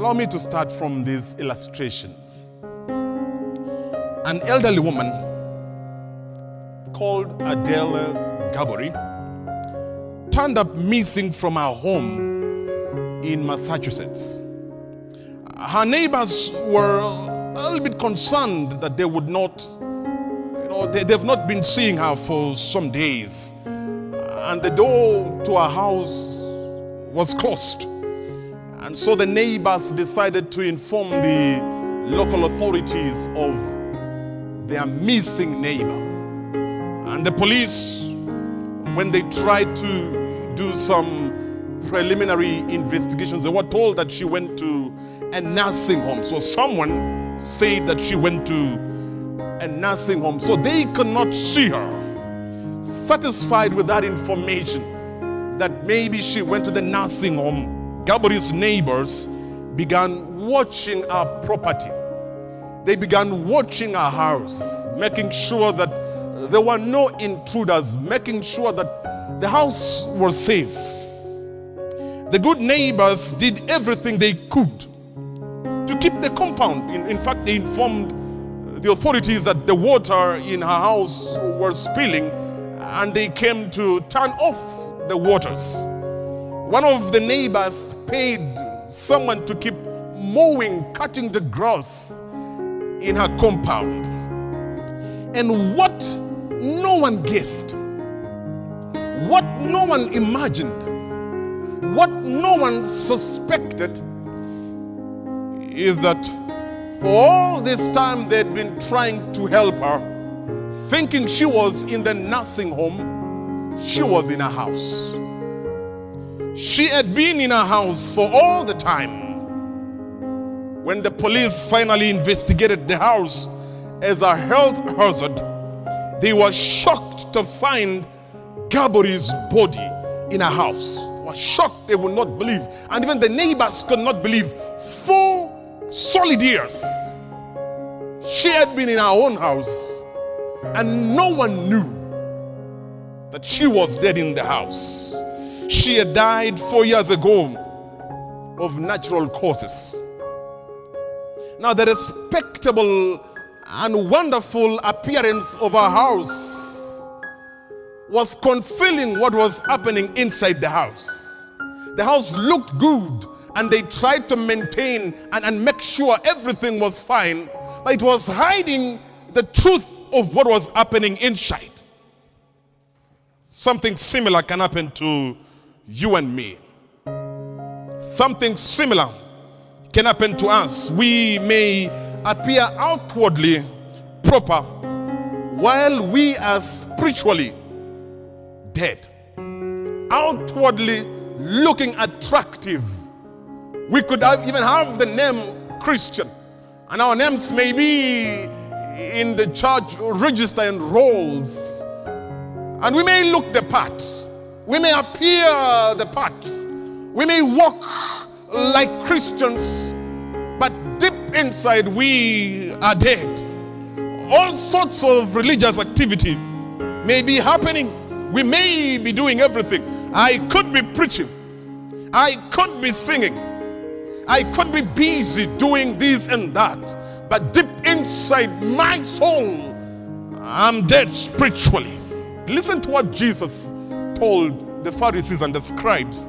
Allow me to start from this illustration. An elderly woman called Adele Gaboury turned up missing from her home in Massachusetts. Her neighbors were a little bit concerned that they would not, they've not been seeing her for some days. And the door to her house was closed. And so the neighbors decided to inform the local authorities of their missing neighbor. And the police, when they tried to do some preliminary investigations, they were told that she went to a nursing home. So someone said that she went to a nursing home. So they could not see her. Satisfied with that information, that maybe she went to the nursing home, Gaboury's neighbors began watching her property. They began watching her house, making sure that there were no intruders, making sure that the house was safe. The good neighbors did everything they could to keep the compound. In fact, they informed the authorities that the water in her house was spilling, and they came to turn off the waters. One of the neighbors paid someone to keep mowing, cutting the grass in her compound. And what no one guessed, what no one imagined, what no one suspected is that for all this time they'd been trying to help her, thinking she was in the nursing home, she was in a house. She had been in her house for all the time. When the police finally investigated the house as a health hazard, they were shocked to find Gaboury's body in a house. They were shocked, they would not believe. And even the neighbors could not believe. 4 solid years she had been in her own house, and no one knew that she was dead in the house. She had died 4 years ago of natural causes. Now, the respectable and wonderful appearance of her house was concealing what was happening inside the house. The house looked good, and they tried to maintain and make sure everything was fine, but it was hiding the truth of what was happening inside. Something similar can happen to you and me. Something similar can happen to us. We may appear outwardly proper while we are spiritually dead. Outwardly looking attractive. We could even have the name Christian, and our names may be in the church register and rolls, and we may look the part. We may appear the part. We may walk like Christians, but deep inside we are dead. All sorts of religious activity may be happening. We may be doing everything. I could be preaching. I could be singing. I could be busy doing this and that. But deep inside my soul, I'm dead spiritually. Listen to what Jesus told the Pharisees and the scribes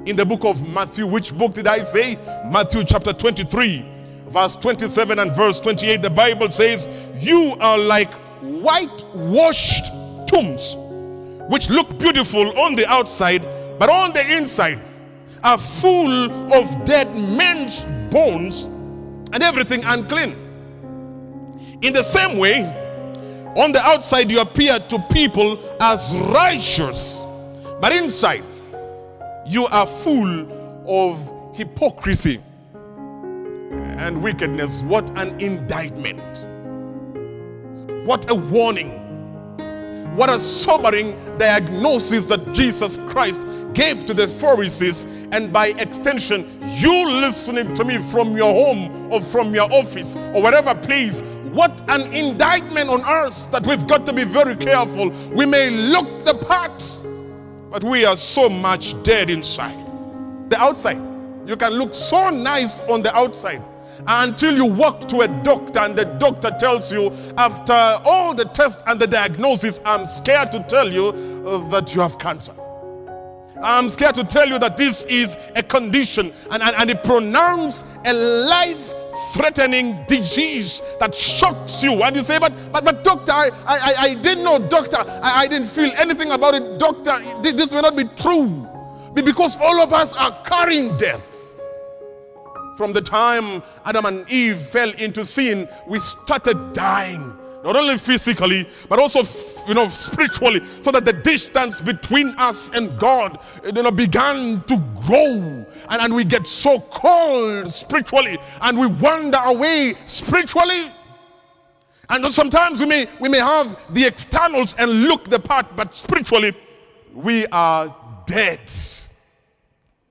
in the book of Matthew. Which book did I say? Matthew chapter 23, verse 27 and verse 28. The Bible says, "You are like whitewashed tombs, which look beautiful on the outside, but on the inside are full of dead men's bones and everything unclean. In the same way, on the outside you appear to people as righteous, but inside you are full of hypocrisy and wickedness." What an indictment. What a warning. What a sobering diagnosis that Jesus Christ gave to the Pharisees, and by extension, you listening to me from your home or from your office or whatever place. What an indictment on us, that we've got to be very careful. We may look the part, but we are so much dead inside. The outside, You can look so nice on the outside until you walk to a doctor and the doctor tells you, after all the tests and the diagnosis, I'm scared to tell you that you have cancer. I'm scared to tell you that this is a condition, and it pronounced a life-threatening disease that shocks you. And you say, but doctor, I didn't know, doctor. I didn't feel anything about it, doctor. This may not be true. Because all of us are carrying death. From the time Adam and Eve fell into sin, we started dying. Not only physically, but also, spiritually, so that the distance between us and God, began to grow, and we get so cold spiritually, and we wander away spiritually. And sometimes we may have the externals and look the part, but spiritually we are dead.